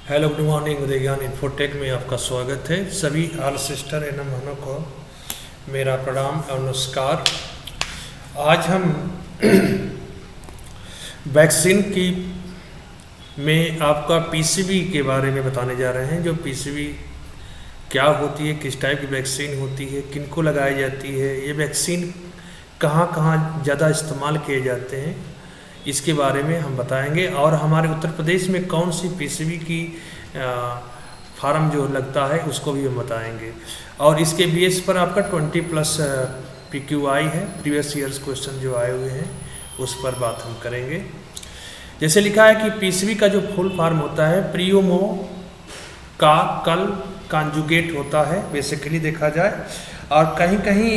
Hello, good morning. उदय ज्ञान infotech में आपका स्वागत है। सभी ऑल सिस्टर एवं बहनों को मेरा प्रणाम और नमस्कार। आज हम वैक्सीन की में आपका पीसीवी के बारे में बताने जा रहे हैं। जो पीसीवी क्या होती है, किस टाइप की वैक्सीन होती है, किनको लगाई जाती है, ये वैक्सीन कहाँ कहाँ ज़्यादा इस्तेमाल किए जाते हैं, इसके बारे में हम बताएंगे। और हमारे उत्तर प्रदेश में कौन सी पीसीवी की फार्म जो लगता है उसको भी हम बताएंगे। और इसके बेस पर आपका 20+ PQI है, प्रीवियस ईयर्स क्वेश्चन जो आए हुए हैं उस पर बात हम करेंगे। जैसे लिखा है कि पीसीवी का जो फुल फॉर्म होता है प्रियोमो का कल कॉन्जुगेट होता है, बेसिकली देखा जाए। और कहीं कहीं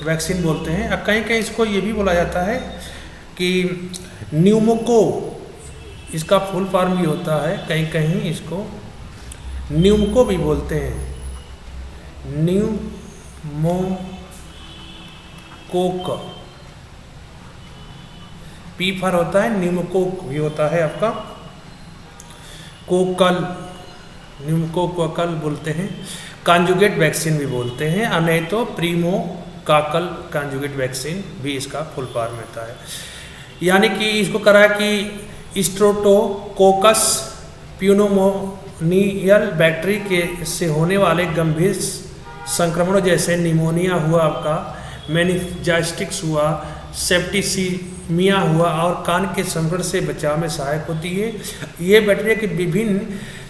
वैक्सीन बोलते हैं, और कहीं कहीं इसको ये भी बोला जाता है कि न्यूमोको, इसका फुल फॉर्म भी होता है। कहीं कहीं इसको न्यूमको भी बोलते हैं, न्यूमोकोक। पी फॉर होता है, न्यूमोकोक भी होता है आपका, कोकल, न्यूमोकोकल बोलते हैं। कॉन्जुगेट वैक्सीन भी बोलते हैं, और नहीं तो प्रीमो काकल कॉन्जुगेट वैक्सीन भी इसका फुल फॉर्म होता है। यानी कि इसको करा कि स्ट्रेप्टोकोकस प्यूनोमोनियल बैक्टीरिया के से होने वाले गंभीर संक्रमणों जैसे निमोनिया हुआ, आपका मेनिंजाइटिस हुआ, सेप्टिसीमिया हुआ और कान के संक्रमण से बचाव में सहायक होती है। ये बैक्टीरिया के विभिन्न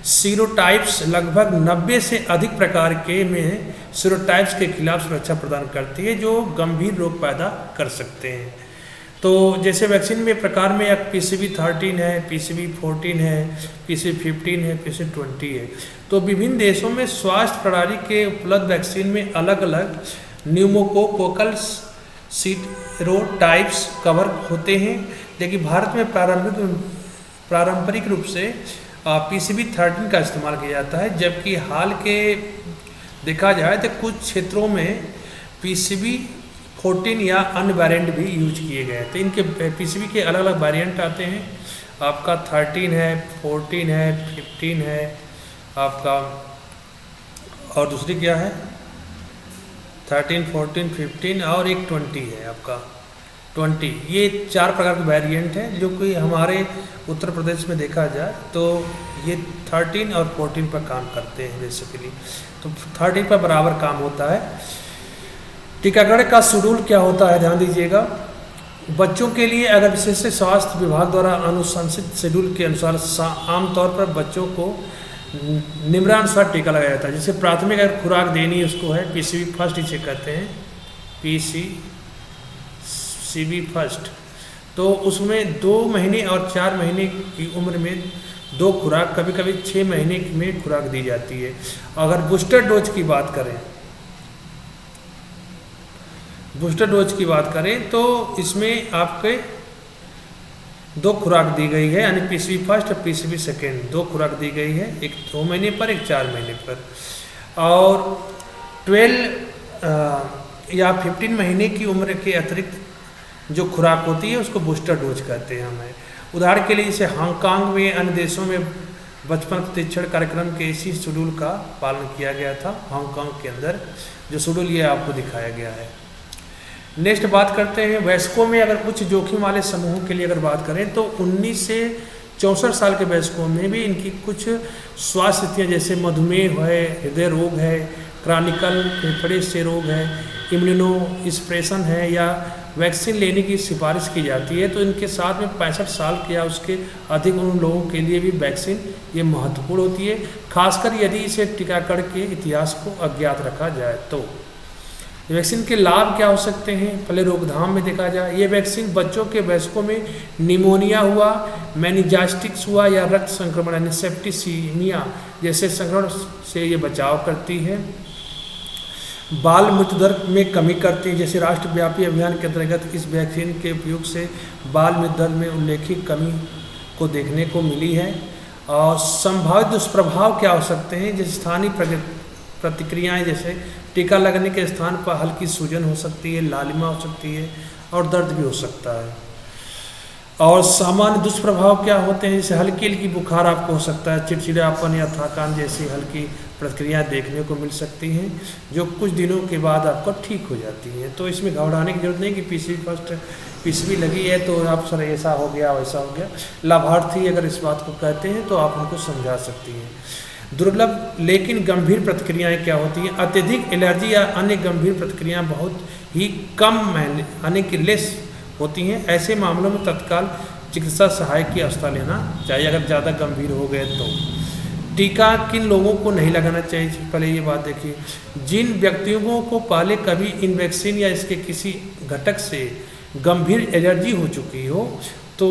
सीरोटाइप्स लगभग 90 से अधिक प्रकार के में सीरोटाइप्स के खिलाफ सुरक्षा प्रदान करती है, जो गंभीर रोग पैदा कर सकते हैं। तो जैसे वैक्सीन में प्रकार में एक पीसीवी 13 है, पीसीवी 14 है, पीसीवी 15 है, पीसीवी 20 है। तो विभिन्न देशों में स्वास्थ्य प्रणाली के उपलब्ध वैक्सीन में अलग अलग न्यूमोकोकल सीरोटाइप्स कवर होते हैं। लेकिन भारत में पारंपरिक रूप से पीसीवी 13 का इस्तेमाल किया जाता है, जबकि हाल के देखा जाए तो कुछ क्षेत्रों में पीसीवी 14 या अन्य वेरिएंट भी यूज किए गए। तो इनके पीसीवी के अलग अलग वेरिएंट आते हैं। आपका 13 है, 14 है, 15 है आपका, और दूसरी क्या है 13, 14, 15 और एक 20 है आपका 20। ये 4 प्रकार के वेरिएंट हैं जो कि हमारे उत्तर प्रदेश में देखा जाए तो ये 13 और 14 पर काम करते हैं बेसिकली। तो 13 पर बराबर काम होता है। टीकाकरण का शेड्यूल क्या होता है, ध्यान दीजिएगा। बच्चों के लिए अगर विशेष स्वास्थ्य विभाग द्वारा अनुशंसित शेड्यूल के अनुसार आमतौर पर बच्चों को निम्नानुसार टीका लगाया जाता है। जैसे प्राथमिक अगर खुराक देनी है उसको है पीसीवी फर्स्ट, इसे कहते हैं पीसीवी फर्स्ट। तो उसमें 2 महीने और 4 महीने की उम्र में 2 खुराक, कभी कभी 6 महीने में खुराक दी जाती है। अगर बूस्टर डोज की बात करें, तो इसमें आपके 2 खुराक दी गई है, यानी पीसीवी फर्स्ट और पीसीवी सेकेंड 2 खुराक दी गई है, एक 2 महीने पर, एक 4 महीने पर। और 12 या 15 महीने की उम्र के अतिरिक्त जो खुराक होती है उसको बूस्टर डोज कहते हैं हमें। उदाहरण के लिए जैसे हांगकांग में, अन्य देशों में बचपन प्रतिक्षण कार्यक्रम के इसी शेड्यूल का पालन किया गया था। हांगकांग के अंदर जो शेड्यूल ये आपको दिखाया गया है। नेक्स्ट बात करते हैं वयस्कों में। अगर उच्च जोखिम वाले समूहों के लिए अगर बात करें तो 19 से 64 साल के वयस्कों में भी इनकी कुछ स्वास्थ्य स्थितियाँ जैसे मधुमेह है, हृदय रोग है, क्रॉनिकल फेफड़े से रोग है, इम्यूनोसप्रेशन है, या वैक्सीन लेने की सिफारिश की जाती है। तो इनके साथ में 65 साल के या उसके अधिक उन लोगों के लिए भी वैक्सीन ये महत्वपूर्ण होती है, खासकर यदि इसे टीकाकरण के इतिहास को अज्ञात रखा जाए। तो वैक्सीन के लाभ क्या हो सकते हैं, पहले रोकथाम में देखा जाए। ये वैक्सीन बच्चों के वयस्कों में निमोनिया हुआ, मेनिंजाइटिस हुआ या रक्त संक्रमण यानी सेप्टिसीमिया जैसे संक्रमण से ये बचाव करती है। बाल मृत्यु दर में कमी करती है। जैसे राष्ट्रव्यापी अभियान के अंतर्गत इस वैक्सीन के उपयोग से बाल मृत्यु दर में उल्लेखित कमी को देखने को मिली है। और संभावित दुष्प्रभाव क्या हो सकते हैं, जैसे स्थानीय प्रतिक्रियाएं, जैसे टीका लगने के स्थान पर हल्की सूजन हो सकती है, लालिमा हो सकती है और दर्द भी हो सकता है। और सामान्य दुष्प्रभाव क्या होते हैं, जैसे हल्की हल्की बुखार आपको हो सकता है, चिड़चिड़ापन या थकान जैसी हल्की प्रतिक्रियाएं देखने को मिल सकती हैं, जो कुछ दिनों के बाद आपको ठीक हो जाती हैं। तो इसमें घबराने की जरूरत नहीं कि पीसीबी लगी है तो आप सर ऐसा हो गया वैसा हो गया। लाभार्थी अगर इस बात को कहते हैं तो आप उनको समझा सकती हैं। दुर्लभ लेकिन गंभीर प्रतिक्रियाएं क्या होती हैं, अत्यधिक एलर्जी या अन्य गंभीर प्रतिक्रियाएं बहुत ही कम यानी कि लेस होती हैं। ऐसे मामलों में तत्काल चिकित्सा सहायक की अवस्था लेना चाहिए अगर ज़्यादा गंभीर हो गए तो। टीका किन लोगों को नहीं लगाना चाहिए, पहले ये बात देखिए। जिन व्यक्तियों को पहले कभी इन वैक्सीन या इसके किसी घटक से गंभीर एलर्जी हो चुकी हो तो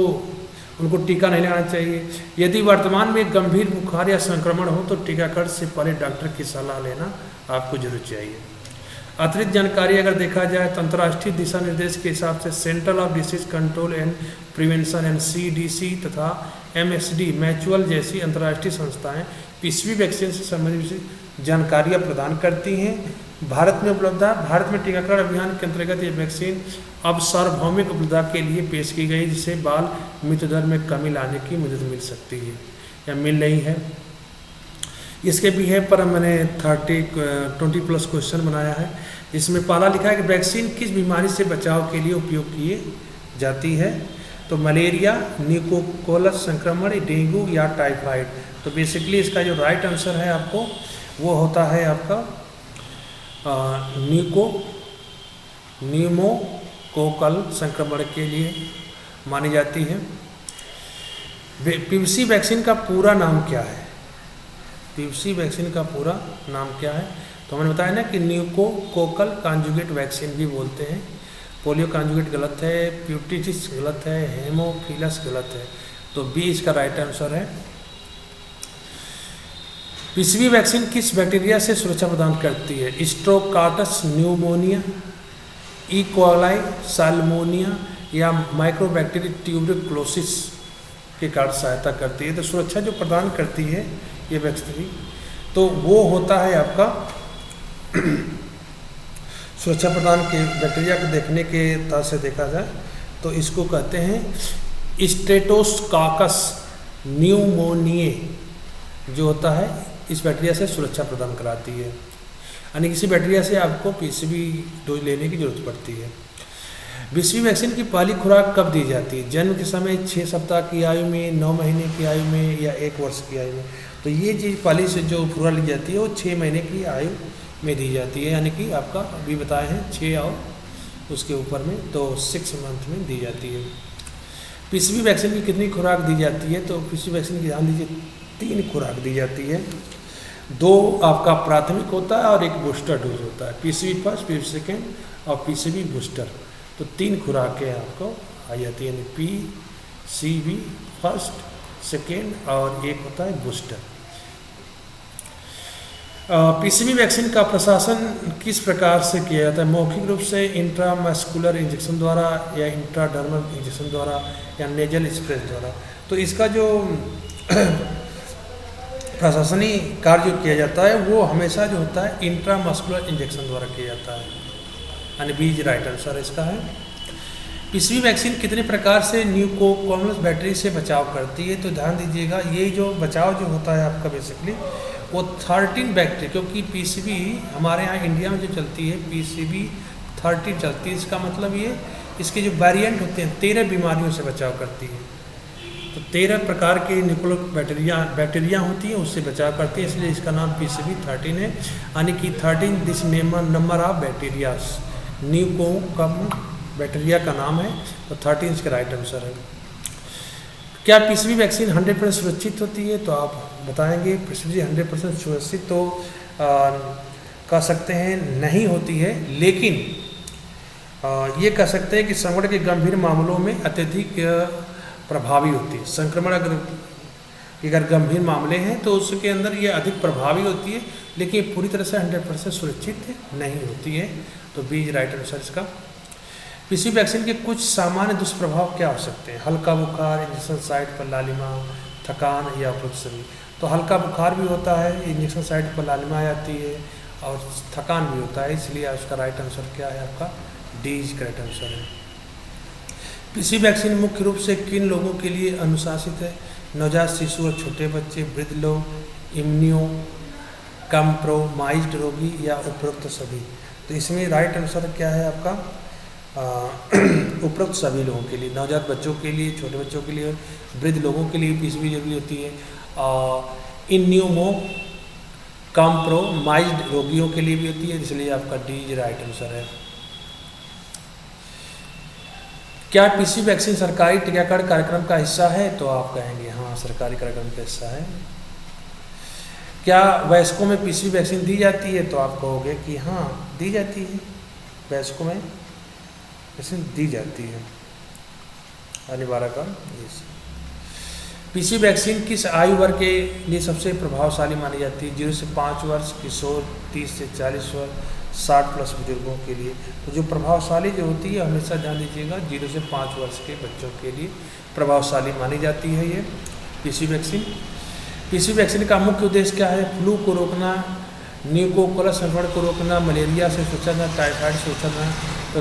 उनको टीका नहीं लगाना चाहिए। यदि वर्तमान में गंभीर बुखार या संक्रमण हो तो टीकाकरण से पहले डॉक्टर की सलाह लेना आपको जरूर चाहिए। अतिरिक्त जानकारी अगर देखा जाए तो अंतर्राष्ट्रीय दिशा निर्देश के हिसाब से central of disease control and prevention and CDC तथा MSD मैचुअल जैसी अंतर्राष्ट्रीय संस्थाएं पीसीवी वैक्सीन से संबंधित जानकारियां प्रदान करती हैं। भारत में उपलब्ध है। भारत में टीकाकरण अभियान के अंतर्गत ये वैक्सीन अब सार्वभौमिक उपलब्धता के लिए पेश की गई, जिससे बाल मृत्यु दर में कमी लाने की मदद मिल सकती है या मिल रही है। इसके भी है पर मैंने 20+ क्वेश्चन बनाया है। इसमें पहला लिखा है कि वैक्सीन किस बीमारी से बचाव के लिए उपयोग किए जाती है, तो मलेरिया, न्यूकोकोलस संक्रमण, डेंगू या टाइफाइड। तो बेसिकली इसका जो राइट आंसर है आपको वो होता है आपका न्यूमोकोकल संक्रमण के लिए मानी जाती है। पीवीसी वैक्सीन का पूरा नाम क्या है, पीवीसी वैक्सीन का पूरा नाम क्या है, तो मैंने बताया ना कि न्यूकोकोकल कॉन्जुगेट वैक्सीन भी बोलते हैं। पोलियो कॉन्जुगेट गलत है, प्यूटिटिस गलत है, हेमोफिलस गलत है, तो बी इसका राइट आंसर है। पीसीवी वैक्सीन किस बैक्टीरिया से सुरक्षा प्रदान करती है, स्ट्रोकाटस न्यूमोनिया, ई कोलाई, साल्मोनिया या माइक्रोबैक्टीरिया ट्यूबरक्लोसिस के कारण सहायता करती है। तो सुरक्षा जो प्रदान करती है ये वैक्सीन तो वो होता है आपका सुरक्षा प्रदान के बैक्टीरिया को देखने के तरह से देखा जाए तो इसको कहते हैं स्ट्रेटोस्काकस न्यूमोनिए, जो होता है इस बैक्टीरिया से सुरक्षा प्रदान कराती है। यानी किसी बैक्टीरिया से आपको पीसीवी डोज लेने की जरूरत पड़ती है। पीसीवी वैक्सीन की पहली खुराक कब दी जाती है, जन्म के समय, 6 सप्ताह की आयु में, 9 महीने की आयु में या 1 वर्ष की आयु में। तो ये चीज़ पहली से जो खुराक ली जाती है वो 6 महीने की आयु में दी जाती है, यानी कि आपका अभी बताए हैं 6 और उसके ऊपर में, तो 6 मंथ में दी जाती है। पीसीवी वैक्सीन की कितनी खुराक दी जाती है, तो पीसीवी वैक्सीन की ध्यान दीजिए 3 खुराक दी जाती है। 2 आपका प्राथमिक होता है और 1 बूस्टर डोज होता है, पीसीवी फर्स्ट, पीसीवी सेकेंड और पीसीवी बूस्टर। तो 3 खुराकें आपको आ जाती है, यानी पीसीवी फर्स्ट, सेकेंड और 1 होता है बूस्टर। पीसीवी वैक्सीन का प्रशासन किस प्रकार से किया जाता है, मौखिक रूप से, इंट्रामस्कुलर इंजेक्शन द्वारा या इंट्राडर्मल इंजेक्शन द्वारा या नेजल स्प्रे द्वारा। तो इसका जो प्रशासनिक कार्य जो किया जाता है वो हमेशा जो होता है इंट्रामस्कुलर इंजेक्शन द्वारा किया जाता है, यानी बीज राइट आंसर इसका है। पीसीवी वैक्सीन कितने प्रकार से न्यूकोकोलस बैक्टीरिया से बचाव करती है, तो ध्यान दीजिएगा ये जो बचाव जो होता है आपका बेसिकली वो 13 बैक्टीरिया, क्योंकि पीसीवी हमारे यहाँ इंडिया में जो चलती है पीसीवी 13 चलती है। इसका मतलब ये इसके जो वेरिएंट होते हैं 13 बीमारियों से बचाव करती है। तो 13 प्रकार के न्यूक्लिक बैक्टीरिया होती हैं उससे बचाव करती है, इसलिए इसका नाम पीसीवी 13 है, यानी कि 13 this number of bacterias pneumococcus bacteria का नाम है, तो 13 इसका राइट आंसर है। क्या पीसीवी वैक्सीन 100% सुरक्षित होती है, तो आप बताएंगे पीसीवी 100% सुरक्षित तो कह सकते हैं नहीं होती है, लेकिन ये कह सकते हैं कि संक्रमण के गंभीर मामलों में अत्यधिक प्रभावी होती है। संक्रमण अगर गंभीर मामले हैं तो उसके अंदर ये अधिक प्रभावी होती है, लेकिन पूरी तरह से 100% सुरक्षित नहीं होती है, तो बी राइट आंसर इसका। पीसीवी वैक्सीन के कुछ सामान्य दुष्प्रभाव क्या हो सकते हैं, हल्का बुखार, इंजेक्शन साइट पर लालिमा, थकान या उपरोक्त सभी। तो हल्का बुखार भी होता है, इंजेक्शन साइट पर लालिमा आ जाती है और थकान भी होता है, इसलिए उसका राइट आंसर क्या है आपका डी करेक्ट आंसर है। पीसीवी वैक्सीन मुख्य रूप से किन लोगों के लिए अनुशासित है? नवजात शिशु और छोटे बच्चे, वृद्ध लोग, इम्यूनो कम्प्रोमाइज्ड रोगी या उपरोक्त सभी। तो इसमें राइट आंसर क्या है आपका? उपरोक्त सभी लोगों के लिए, नवजात बच्चों के लिए, छोटे बच्चों के लिए, वृद्ध लोगों के लिए पीसीवी जरूरी होती है। इम्यूनो कम्प्रोमाइज्ड रोगियों के लिए भी होती है, इसलिए आपका डी राइट आंसर है। क्या पीसीवी वैक्सीन सरकारी टीकाकरण कार्यक्रम का हिस्सा है? तो आप कहेंगे हाँ, सरकारी कार्यक्रम का हिस्सा है। क्या वयस्कों में पीसीवी वैक्सीन दी जाती है? तो आप कहोगे कि हाँ, दी जाती है, वयस्कों में वैक्सीन दी जाती है। अनिवार्य का पीसीवी वैक्सीन किस आयु वर्ग के लिए सबसे प्रभावशाली मानी जाती है? 0 से 5 वर्ष, किशोर, 30 से 40 वर्ष, 60 प्लस बुजुर्गों के लिए। तो जो प्रभावशाली जो होती है, हमेशा ध्यान दीजिएगा, 0 से 5 वर्ष के बच्चों के लिए प्रभावशाली मानी जाती है ये पीसीवी वैक्सीन। पीसीवी वैक्सीन का मुख्य उद्देश्य क्या है? फ्लू को रोकना, न्यूकोकुलस संक्रमण को रोकना, मलेरिया से बचना, टाइफाइड से बचना। तो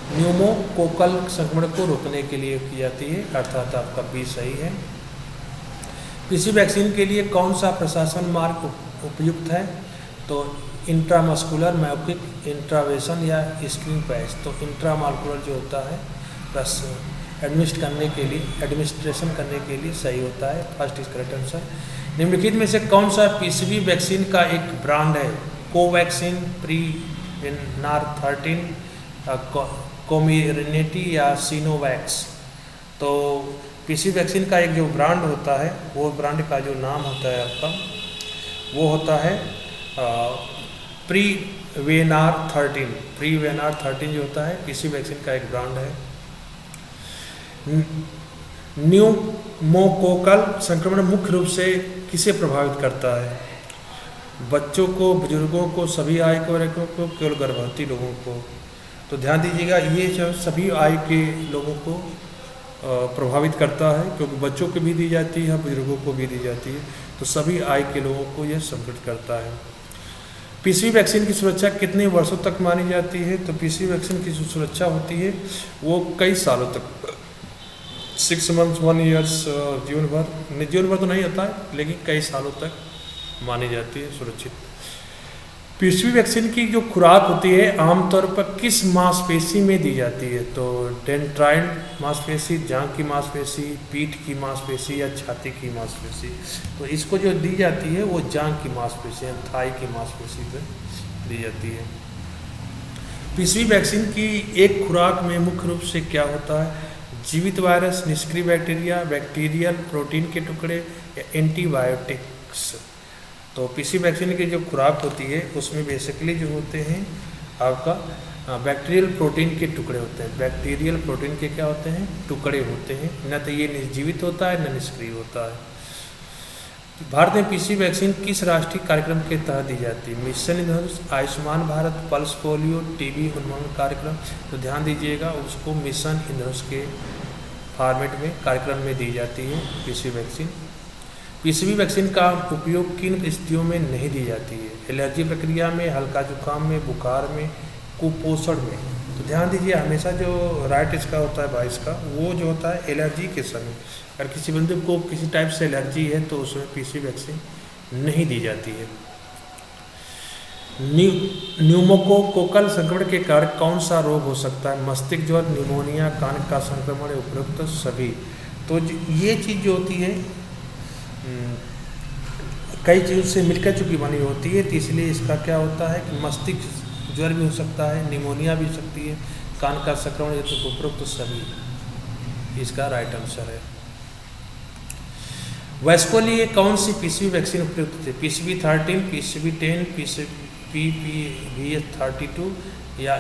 न्यूमोकोकल संक्रमण को रोकने के लिए की जाती है, अर्थात आपका बी सही है। पीसीवी वैक्सीन के लिए कौन सा प्रशासन मार्ग उपयुक्त है? तो इंट्रामस्कुलर, मैओपिक, इंट्रावेशन या स्क्रीन पैच। तो इंट्रामस्कुलर जो होता है प्लस एडमिनिस्ट्रेशन करने के लिए सही होता है, फर्स्ट इज करेक्ट आंसर। निम्नलिखित में से कौन सा पीसीवी वैक्सीन का एक ब्रांड है? कोवैक्सीन, प्रीवेनार 13, कोमिर्नेटी या सिनोवैक्स। तो पीसीवी वैक्सीन का एक जो ब्रांड होता है, वो ब्रांड का जो नाम होता है आपका, वो होता है प्रीवेनार 13। प्रीवेनार 13 जो होता है पीसीवी वैक्सीन का एक ब्रांड है। न्यूमोकोकल संक्रमण मुख्य रूप से किसे प्रभावित करता है? बच्चों को, बुजुर्गों को, सभी आयु के वर्गों को, केवल गर्भवती लोगों को? तो ध्यान दीजिएगा, ये जो सभी आयु के लोगों को प्रभावित करता है, क्योंकि बच्चों को भी दी जाती है, बुजुर्गों को भी दी जाती है, तो सभी आयु के लोगों को यह संक्रमित करता है। पीसीवी वैक्सीन की सुरक्षा कितने वर्षों तक मानी जाती है? तो पीसीवी वैक्सीन की जो सुरक्षा होती है वो कई सालों तक, 6 मंथ्स, 1 ईयर्स, जीवन भर तो नहीं होता है, लेकिन कई सालों तक मानी जाती है सुरक्षित। पीसीवी वैक्सीन की जो खुराक होती है आमतौर पर किस मांसपेशी में दी जाती है? तो डेंड्राइट मांसपेशी, जांघ की मांसपेशी, पीठ की मांसपेशी या छाती की मांसपेशी? तो इसको जो दी जाती है वो जांघ की मांसपेशी है, थाई की मांसपेशी पर दी जाती है। पीसीवी वैक्सीन की एक खुराक में मुख्य रूप से क्या होता है? जीवित वायरस, निष्क्रिय बैक्टीरिया, बैक्टीरियल प्रोटीन के टुकड़े या एंटीबायोटिक्स? तो पीसीवी वैक्सीन की जो खुराक होती है उसमें बेसिकली जो होते हैं आपका बैक्टीरियल प्रोटीन के टुकड़े होते हैं। बैक्टीरियल प्रोटीन के क्या होते हैं? टुकड़े होते हैं, न तो ये निर्जीवित होता है न निष्क्रिय होता है। भारत में पीसीवी वैक्सीन किस राष्ट्रीय कार्यक्रम के तहत दी जाती है? Mission Indradhanush, Ayushman Bharat, pulse polio, TB उन्मूलन कार्यक्रम? तो ध्यान दीजिएगा, उसको मिशन इंद्रधनुष के फॉर्मेट में कार्यक्रम में दी जाती है पीसीवी वैक्सीन। पीसीवी वैक्सीन का उपयोग किन स्थितियों में नहीं दी जाती है? एलर्जी प्रक्रिया में, हल्का जुकाम में, बुखार में, कुपोषण में? तो ध्यान दीजिए, हमेशा जो राइट इसका होता है 22 का, वो जो होता है एलर्जी के समय। अगर किसी बंदे को किसी टाइप से एलर्जी है तो उसमें पीसीवी वैक्सीन नहीं दी जाती है। न्यूमोकोकल संक्रमण के कारण कौन सा रोग हो सकता है? मस्तिष्क ज्वर, निमोनिया, कान का संक्रमण, उपरोक्त सभी? तो ये चीज़ जो होती है कई चीज़ों से मिलकर चुकी बनी होती है, तो इसलिए इसका क्या होता है कि मस्तिष्क ज्वर भी हो सकता है, निमोनिया भी हो सकती है, कान का संक्रमण, ये तो उपरोक्त सभी इसका राइट आंसर है। वयस्कों लिए कौन सी पीसीवी वैक्सीन उपयुक्त है? पीसीवी 13, पीसीवी 10, पीसीवी 32 या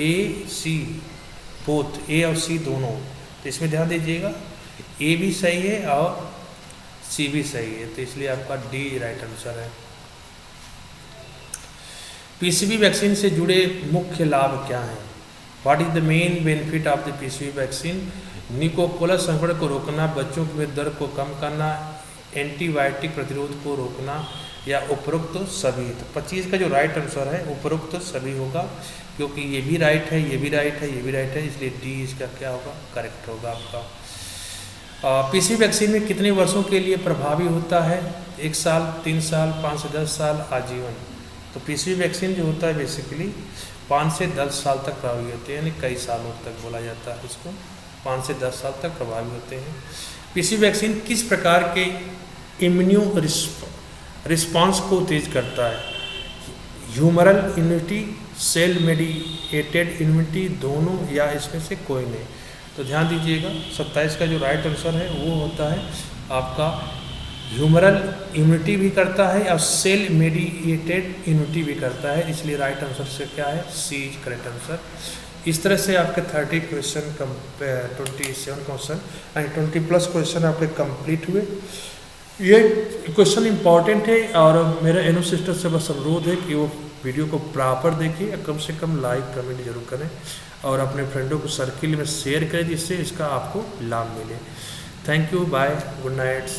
ए सी बोथ, ए और सी दोनों? तो इसमें ध्यान दीजिएगा, ए भी सही है और सी भी सही है, तो इसलिए आपका डी राइट आंसर है। पीसीवी वैक्सीन से जुड़े मुख्य लाभ क्या हैं? What is the main benefit of the PCV vaccine? Pneumococcal संक्रमण को रोकना, बच्चों की मृत्यु दर को कम करना, एंटीबायोटिक प्रतिरोध को रोकना, या उपरोक्त सभी। तो 25 का जो राइट आंसर है उपरोक्त सभी होगा, क्योंकि ये भी राइट है, ये भी राइट है, ये भी राइट है, इसलिए डी इसका क्या होगा, करेक्ट होगा आपका। पीसीवी वैक्सीन में कितने वर्षों के लिए प्रभावी होता है? 1 साल, 3 साल, 5 से 10 साल, आजीवन। तो पीसीवी वैक्सीन जो होता है बेसिकली 5 से 10 साल तक प्रभावी होते हैं, यानी कई सालों तक बोला जाता है इसको, 5 से 10 साल तक प्रभावी होते हैं। पीसीवी वैक्सीन किस प्रकार के इम्यूनो रिस्पांस को तेज करता है? Humoral immunity, cell mediated immunity, दोनों या इसमें से कोई नहीं। तो ध्यान दीजिएगा 27 का जो राइट आंसर है वो होता है आपका ह्यूमरल इम्यूनिटी भी करता है और सेल मेडिएटेड इम्यूनिटी भी करता है, इसलिए राइट आंसर से क्या है, सी इज करेक्ट आंसर। इस तरह से आपके 30 क्वेश्चन 27 क्वेश्चन एंड 20+ क्वेश्चन आपके कंप्लीट हुए। ये क्वेश्चन इंपॉर्टेंट है और मेरा एनो सिस्टर से बस अनुरोध है कि वो वीडियो को प्रॉपर देखिए, कम से कम लाइक कमेंट जरूर करें और अपने फ्रेंडों को सर्किल में शेयर करें जिससे इसका आपको लाभ मिले। Thank you, bye, good night.